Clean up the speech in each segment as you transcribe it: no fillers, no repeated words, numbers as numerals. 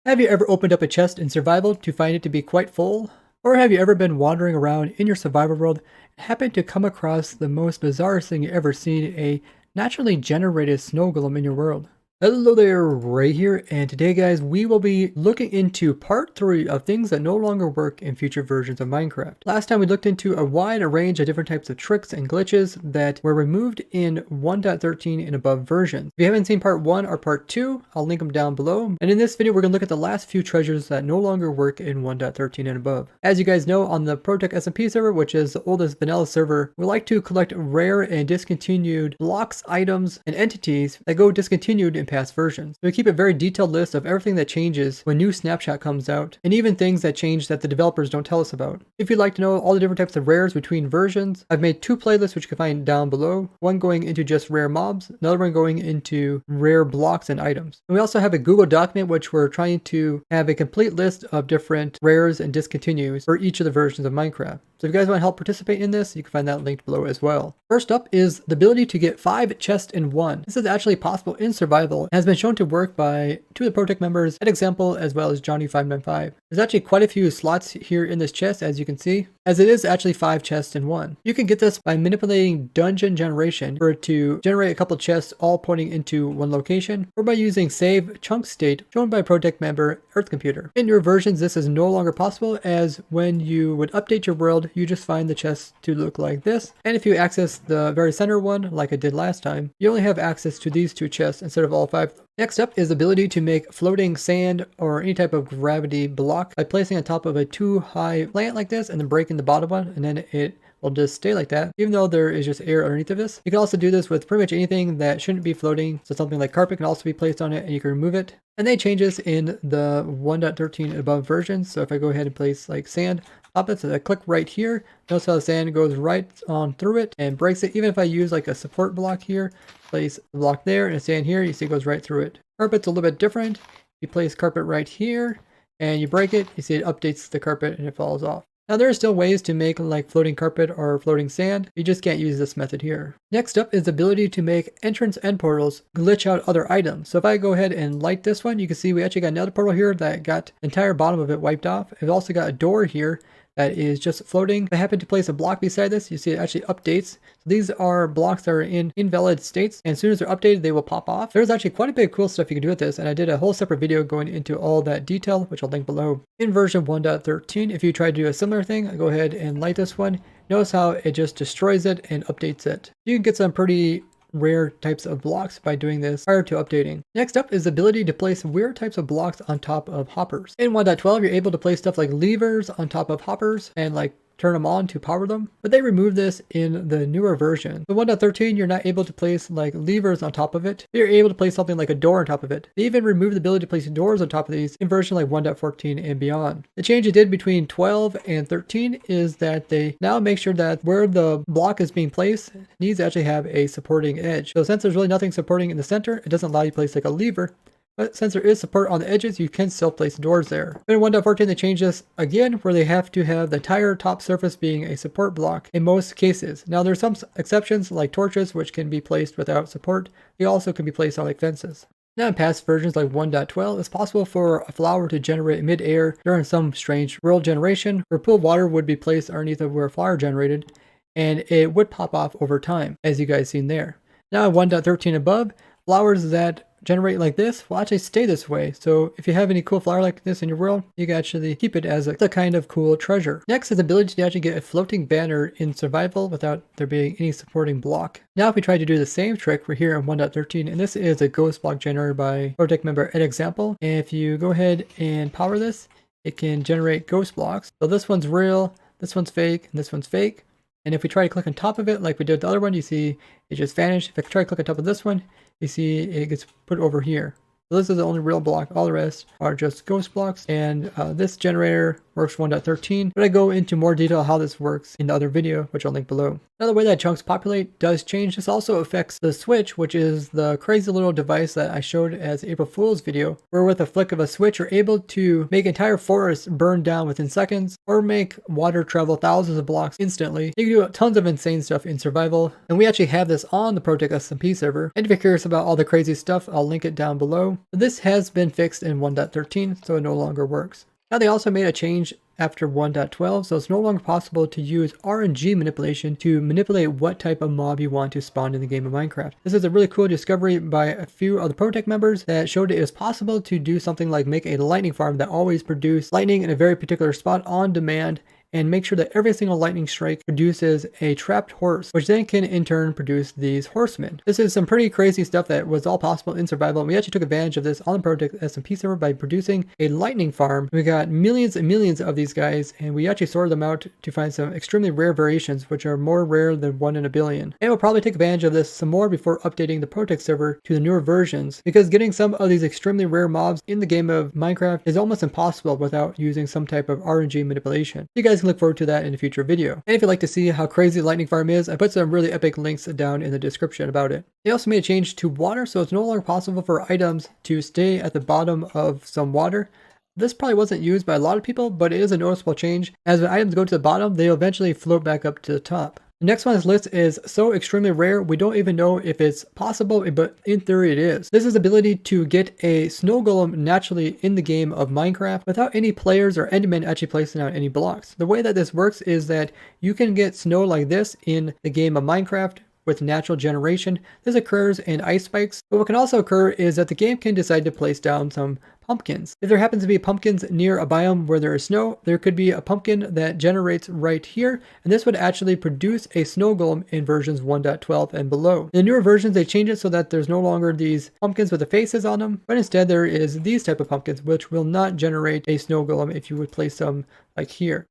Have you ever opened up a chest in survival to find it to be quite full? Or have you ever been wandering around in your survival world and happened to come across the most bizarre thing you ever seen, a naturally generated snow golem in your world? Hello there, Ray here, and today guys we will be looking into part 3 of things that no longer work in future versions of Minecraft. Last time we looked into a wide range of different types of tricks and glitches that were removed in 1.13 and above versions. If you haven't seen part 1 or part 2, I'll link them down below. And in this video we're going to look at the last few treasures that no longer work in 1.13 and above. As you guys know, on the Protech SMP server, which is the oldest vanilla server, we like to collect rare and discontinued blocks, items, and entities that go discontinued in past versions. So we keep a very detailed list of everything that changes when new snapshot comes out, and even things that change that the developers don't tell us about. If you'd like to know all the different types of rares between versions, I've made 2 playlists which you can find down below. One going into just rare mobs, another one going into rare blocks and items. And we also have a Google document which we're trying to have a complete list of different rares and discontinues for each of the versions of Minecraft. So if you guys want to help participate in this, you can find that linked below as well. First up is the ability to get 5 chests in one. This is actually possible in survival and has been shown to work by 2 of the Protech members, Example as well as Johnny595. There's actually quite a few slots here in this chest, as you can see, as it is actually 5 chests in one. You can get this by manipulating dungeon generation for it to generate a couple chests all pointing into one location, or by using save chunk state shown by Protech member Earth Computer. In your versions this is no longer possible, as when you would update your world you just find the chests to look like this, and if you access the very center one like I did last time, you only have access to these 2 chests instead of all 5. Next up is the ability to make floating sand or any type of gravity block by placing on top of a too high plant like this and then breaking the bottom one, and then it will just stay like that even though there is just air underneath of this. You can also do this with pretty much anything that shouldn't be floating, so something like carpet can also be placed on it and you can remove it. And they changes in the 1.13 and above version. So if I go ahead and place like sand up it, so I click right here, notice how the sand goes right on through it and breaks it. Even if I use like a support block here, place the block there and a sand here, you see it goes right through it. Carpet's a little bit different. You place carpet right here and you break it, you see it updates the carpet and it falls off. Now there are still ways to make like floating carpet or floating sand, you just can't use this method here. Next up is the ability to make entrance end portals glitch out other items. So if I go ahead and light this one, you can see we actually got another portal here that got the entire bottom of it wiped off. We've also got a door here that is just floating. If I happen to place a block beside this, you see it actually updates. So these are blocks that are in invalid states, and as soon as they're updated, they will pop off. There's actually quite a bit of cool stuff you can do with this, and I did a whole separate video going into all that detail, which I'll link below. In version 1.13, if you try to do a similar thing, go ahead and light this one. Notice how it just destroys it and updates it. You can get some pretty rare types of blocks by doing this prior to updating. Next up is the ability to place weird types of blocks on top of hoppers. In 1.12 you're able to place stuff like levers on top of hoppers and like turn them on to power them, but they removed this in the newer version. The 1.13 you're not able to place like levers on top of it, but you're able to place something like a door on top of it. They even removed the ability to place doors on top of these in version like 1.14 and beyond. The change they did between 12 and 13 is that they now make sure that where the block is being placed needs to actually have a supporting edge. So since there's really nothing supporting in the center, it doesn't allow you to place like a lever. But since there is support on the edges, you can still place doors there. But in 1.14 they changed this again, where they have to have the entire top surface being a support block in most cases. Now there's some exceptions like torches which can be placed without support. They also can be placed on like fences. Now in past versions like 1.12, it's possible for a flower to generate mid-air during some strange world generation, where pool of water would be placed underneath of where a flower generated, and it would pop off over time, as you guys seen there. Now in 1.13 above, flowers that generate like this will actually stay this way. So if you have any cool flower like this in your world, you can actually keep it as a kind of cool treasure. Next is the ability to actually get a floating banner in survival without there being any supporting block. Now if we try to do the same trick, we're here in 1.13, and this is a ghost block generated by Protech member Example. And if you go ahead and power this, it can generate ghost blocks. So this one's real, this one's fake, and this one's fake. And if we try to click on top of it like we did with the other one, you see it just vanished. If I try to click on top of this one, you see it gets put over here. So this is the only real block. All the rest are just ghost blocks. And this generator works 1.13, but I go into more detail how this works in the other video, which I'll link below. Now the way that chunks populate does change. This also affects the switch, which is the crazy little device that I showed as April Fool's video, where with a flick of a switch, you're able to make entire forests burn down within seconds, or make water travel thousands of blocks instantly. You can do tons of insane stuff in survival, and we actually have this on the Protech SMP server. And if you're curious about all the crazy stuff, I'll link it down below. ago. This has been fixed in 1.13, so it no longer works. Now they also made a change after 1.12, so it's no longer possible to use RNG manipulation to manipulate what type of mob you want to spawn in the game of Minecraft. This is a really cool discovery by a few of the Protect members that showed it is possible to do something like make a lightning farm that always produce lightning in a very particular spot on demand, and make sure that every single lightning strike produces a trapped horse, which then can in turn produce these horsemen. This is some pretty crazy stuff that was all possible in survival. We actually took advantage of this on the Protect SMP server by producing a lightning farm. We got millions and millions of these guys, and we actually sorted them out to find some extremely rare variations, which are more rare than 1 in a billion. And we'll probably take advantage of this some more before updating the Protect server to the newer versions, because getting some of these extremely rare mobs in the game of Minecraft is almost impossible without using some type of RNG manipulation. You guys can look forward to that in a future video. And if you'd like to see how crazy Lightning Farm is, I put some really epic links down in the description about it. They also made a change to water, so it's no longer possible for items to stay at the bottom of some water. This probably wasn't used by a lot of people, but it is a noticeable change, as when items go to the bottom, they'll eventually float back up to the top. The next one on this list is so extremely rare, we don't even know if it's possible, but in theory it is. This is the ability to get a snow golem naturally in the game of Minecraft without any players or endermen actually placing down any blocks. The way that this works is that you can get snow like this in the game of Minecraft with natural generation. This occurs in ice spikes, but what can also occur is that the game can decide to place down some pumpkins. If there happens to be pumpkins near a biome where there is snow, there could be a pumpkin that generates right here, and this would actually produce a snow golem in versions 1.12 and below. In the newer versions, they change it so that there's no longer these pumpkins with the faces on them, but instead there is these type of pumpkins, which will not generate a snow golem if you would place them like here.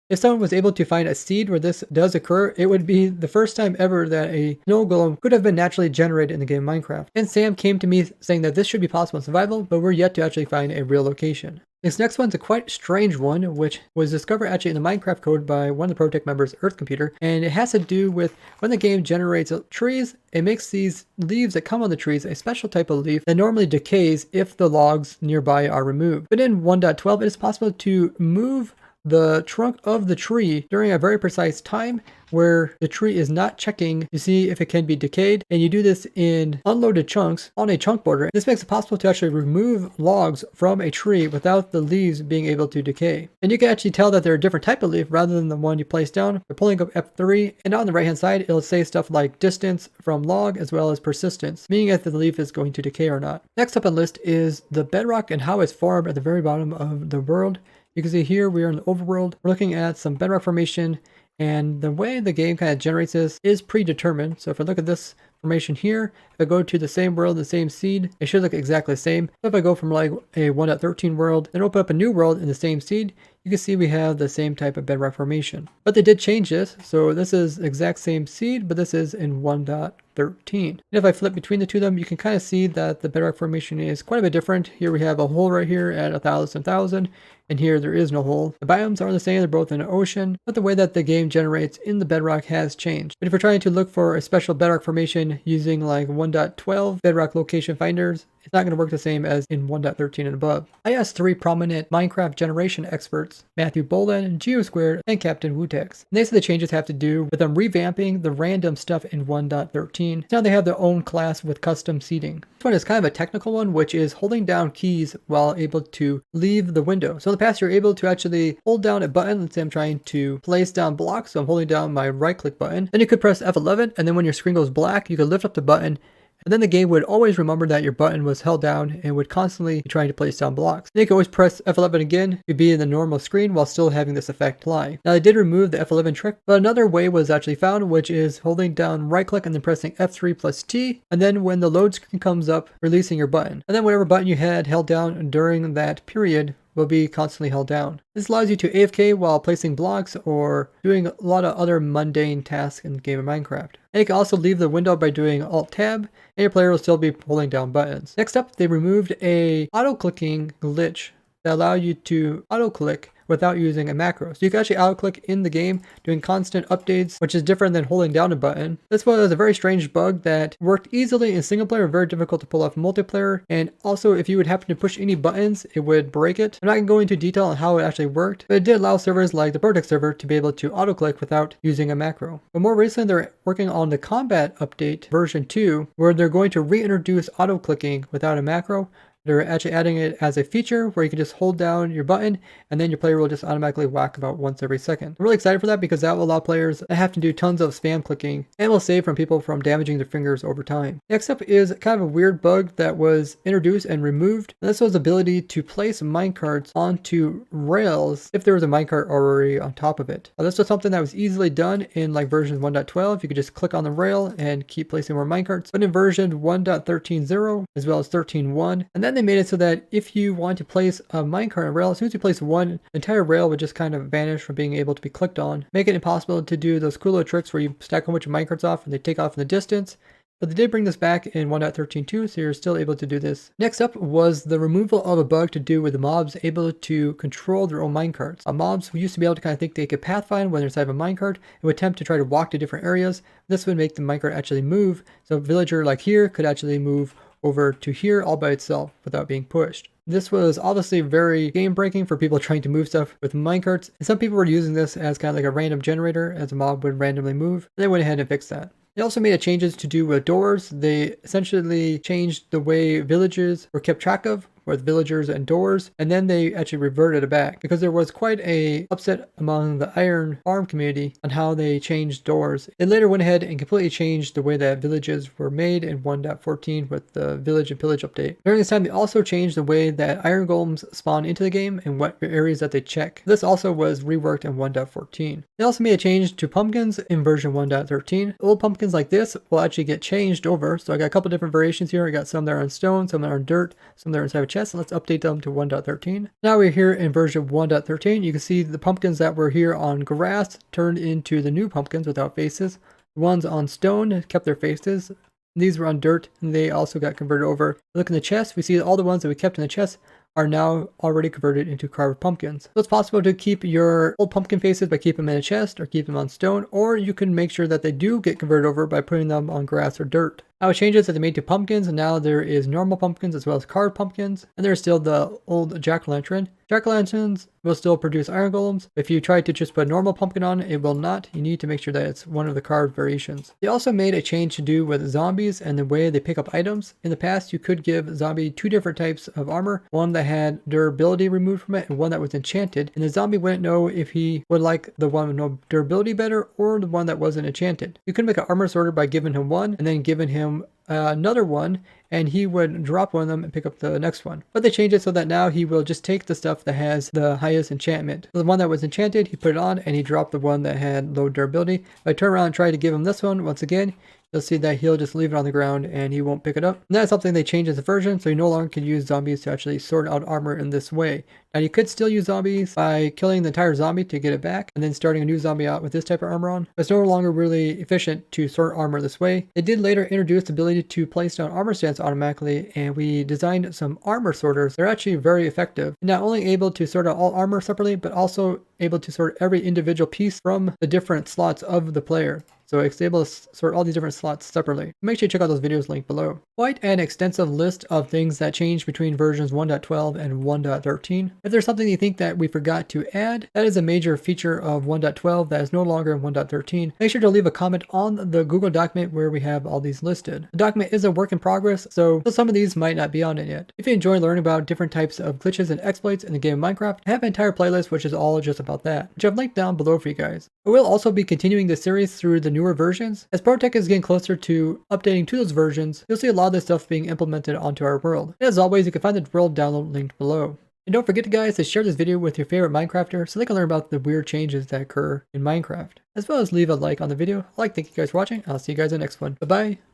If someone was able to find a seed where this does occur, it would be the first time ever that a snow golem could have been naturally generated in the game of Minecraft. And Sam came to me saying that this should be possible in survival, but we're yet to actually find a real location. This next one's a quite strange one, which was discovered actually in the Minecraft code by one of the Protect members, Earth Computer, and it has to do with when the game generates trees, it makes these leaves that come on the trees a special type of leaf that normally decays if the logs nearby are removed. But in 1.12, it is possible to move the trunk of the tree during a very precise time where the tree is not checking to see if it can be decayed, and you do this in unloaded chunks on a chunk border. This makes it possible to actually remove logs from a tree without the leaves being able to decay. And you can actually tell that they're a different type of leaf rather than the one you place down. We're pulling up F3, and on the right hand side it'll say stuff like distance from log as well as persistence, meaning if the leaf is going to decay or not. Next up on the list is the bedrock and how it's formed at the very bottom of the world. You can see here we are in the overworld. We're looking at some bedrock formation, and the way the game kind of generates this is predetermined. So if I look at this formation here, if I go to the same world, the same seed, it should look exactly the same. So if I go from like a 1.13 world, then open up a new world in the same seed, you can see we have the same type of bedrock formation. But they did change this, so this is exact same seed, but this is in 1.13. And if I flip between the two of them, you can kind of see that the bedrock formation is quite a bit different. Here we have a hole right here at 1,000, and here there is no hole. The biomes are the same, they're both in an ocean, but the way that the game generates in the bedrock has changed. But if you're trying to look for a special bedrock formation using like 1.12 bedrock location finders, it's not going to work the same as in 1.13 and above. I asked 3 prominent Minecraft generation experts, Matthew Bolan, GeoSquared, and Captain Wutex. And they said the changes have to do with them revamping the random stuff in 1.13. Now they have their own class with custom seating. This one is kind of a technical one, which is holding down keys while able to leave the window. So in the past, you're able to actually hold down a button. Let's say I'm trying to place down blocks, so I'm holding down my right click button. Then you could press F11, and then when your screen goes black, you could lift up the button, and then the game would always remember that your button was held down and would constantly be trying to place down blocks. Then you can always press F11 again to be in the normal screen while still having this effect apply. Now they did remove the F11 trick, but another way was actually found, which is holding down right click and then pressing F3 plus T, and then when the load screen comes up, releasing your button. And then whatever button you had held down during that period will be constantly held down. This allows you to AFK while placing blocks or doing a lot of other mundane tasks in the game of Minecraft. And you can also leave the window by doing Alt-Tab, and your player will still be holding down buttons. Next up, they removed a auto-clicking glitch that allow you to auto-click without using a macro. So you can actually auto-click in the game doing constant updates, which is different than holding down a button. This was a very strange bug that worked easily in single player, very difficult to pull off multiplayer, and also if you would happen to push any buttons, it would break it. I'm not going to go into detail on how it actually worked, but it did allow servers like the Protect server to be able to auto-click without using a macro. But more recently, they're working on the combat update version 2, where they're going to reintroduce auto-clicking without a macro. They're actually adding it as a feature where you can just hold down your button and then your player will just automatically whack about once every second. I'm really excited for that because that will allow players that have to do tons of spam clicking and will save from people from damaging their fingers over time. Next up is kind of a weird bug that was introduced and removed. And this was the ability to place minecarts onto rails if there was a minecart already on top of it. Now, this was something that was easily done in like version 1.12. You could just click on the rail and keep placing more minecarts. But in version 1.13.0 as well as 13.1, and then they made it so that if you want to place a minecart on a rail, as soon as you place one, the entire rail would just kind of vanish from being able to be clicked on, make it impossible to do those cool little tricks where you stack a bunch of minecarts off and they take off in the distance. But they did bring this back in 1.13.2, so you're still able to do this. Next up was the removal of a bug to do with the mobs able to control their own minecarts. Mobs who used to be able to kind of think they could pathfind when they're inside of a minecart and would attempt to try to walk to different areas. This would make the minecart actually move. So a villager like here could actually move over to here all by itself without being pushed. This was obviously very game breaking for people trying to move stuff with minecarts, and some people were using this as kind of like a random generator as a mob would randomly move. They went ahead and fixed that. They also made changes to do with doors. They essentially changed the way villages were kept track of, with villagers and doors, and then they actually reverted it back because there was quite a upset among the Iron Farm community on how they changed doors. It later went ahead and completely changed the way that villages were made in 1.14 with the Village and Pillage update. During this time, they also changed the way that iron golems spawn into the game and what areas that they check. This also was reworked in 1.14. They also made a change to pumpkins in version 1.13. Old pumpkins like this will actually get changed over. So I got a couple different variations here. I got some that are on stone, some that are on dirt, some that are inside of chest. Let's update them to 1.13. Now we're here in version 1.13. You can see the pumpkins that were here on grass turned into the new pumpkins without faces. The ones on stone kept their faces. These were on dirt and they also got converted over. Look in the chest, we see all the ones that we kept in the chest are now already converted into carved pumpkins. So it's possible to keep your old pumpkin faces by keeping them in a chest or keep them on stone, or you can make sure that they do get converted over by putting them on grass or dirt. Now changes that they made to pumpkins, and now there is normal pumpkins as well as carved pumpkins, and there's still the old jack-o'-lantern. Jack-o'-lanterns will still produce iron golems. If you try to just put a normal pumpkin on, it will not. You need to make sure that it's one of the carved variations. They also made a change to do with zombies and the way they pick up items. In the past, you could give zombie two different types of armor, one that had durability removed from it and one that was enchanted, and the zombie wouldn't know if he would like the one with no durability better or the one that wasn't enchanted. You could make an armor sorter by giving him one and then giving him another one, and he would drop one of them and pick up the next one. But they changed it so that now he will just take the stuff that has the highest enchantment. So the one that was enchanted, he put it on and he dropped the one that had low durability. If I turn around and try to give him this one once again, you'll see that he'll just leave it on the ground and he won't pick it up. And that's something they changed in the version, so you no longer can use zombies to actually sort out armor in this way. Now you could still use zombies by killing the entire zombie to get it back and then starting a new zombie out with this type of armor on. But it's no longer really efficient to sort armor this way. They did later introduce the ability to place down armor stands automatically, and we designed some armor sorters. They're actually very effective. Not only able to sort out all armor separately, but also able to sort every individual piece from the different slots of the player. So it's able to sort all these different slots separately. Make sure you check out those videos linked below. Quite an extensive list of things that changed between versions 1.12 and 1.13. If there's something you think that we forgot to add, that is a major feature of 1.12 that is no longer in 1.13. Make sure to leave a comment on the Google document where we have all these listed. The document is a work in progress, so some of these might not be on it yet. If you enjoy learning about different types of glitches and exploits in the game of Minecraft, I have an entire playlist which is all just about that, which I've linked down below for you guys. I will also be continuing this series through the newer versions. As ProTech is getting closer to updating to those versions, you'll see a lot of this stuff being implemented onto our world. And as always, you can find the world download linked below. And don't forget guys to share this video with your favorite Minecrafter so they can learn about the weird changes that occur in Minecraft. As well as leave a like on the video. Thank you guys for watching. I'll see you guys in the next one. Bye bye.